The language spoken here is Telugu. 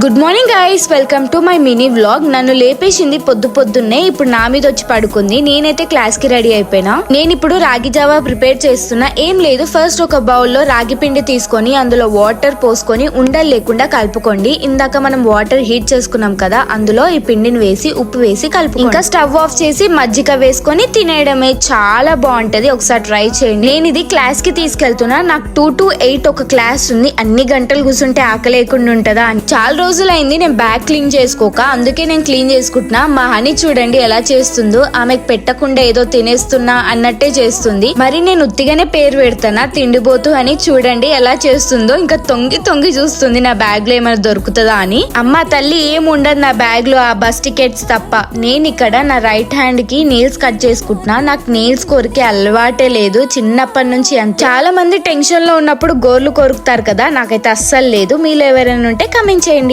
Good morning guys, welcome to my mini vlog. నన్ను లేపేసింది పొద్దున్నే. ఇప్పుడు నా మీద వచ్చి పడుకుంది. నేనైతే క్లాస్ కి రెడీ అయిపోయినా. నేను ఇప్పుడు రాగి జావా ప్రిపేర్ చేస్తున్నా. ఏం లేదు, ఫస్ట్ ఒక బౌల్లో రాగి పిండి తీసుకొని అందులో వాటర్ పోసుకొని ఉండలు లేకుండా కలుపుకోండి. ఇందాక మనం వాటర్ హీట్ చేసుకున్నాం కదా, అందులో ఈ పిండిని వేసి ఉప్పు వేసి కలుపుకోండి. ఇంకా స్టవ్ ఆఫ్ చేసి మజ్జిగ వేసుకొని తినేయడమే. చాలా బాగుంటది, ఒకసారి ట్రై చేయండి. నేను ఇది క్లాస్ కి తీసుకెళ్తున్నా. నాకు 2 to 8 ఒక క్లాస్ ఉంది. అన్ని గంటలు కూర్చుంటే ఆకలి లేకుండా ఉంటదా అని చాలా రోజులైంది నేను బ్యాగ్ క్లీన్ చేసుకోక, అందుకే నేను క్లీన్ చేసుకుంటున్నా. మా హనీ చూడండి ఎలా చేస్తుందో. ఆమెకు పెట్టకుండా ఏదో తినేస్తున్నా అన్నట్టే చేస్తుంది. మరి నేను ఉత్తిగానే పేరు పెడతానా తిండిపోతూ అని. చూడండి ఎలా చేస్తుందో. ఇంకా తొంగి తొంగి చూస్తుంది నా బ్యాగ్ లో ఏమైనా దొరుకుతుందా అని. అమ్మ తల్లి, ఏం ఉండదు నా బ్యాగ్ లో, ఆ బస్ టికెట్స్ తప్ప. నేను ఇక్కడ నా రైట్ హ్యాండ్ కి నెయిల్స్ కట్ చేసుకుంటున్నా. నాకు నెయిల్స్ కొరికే అలవాటే లేదు చిన్నప్పటి నుంచి. చాలా మంది టెన్షన్ లో ఉన్నప్పుడు గోర్లు కొరుకుతారు కదా, నాకైతే అస్సలు లేదు. మీలో ఎవరైనా ఉంటే కమెంట్ చేయండి.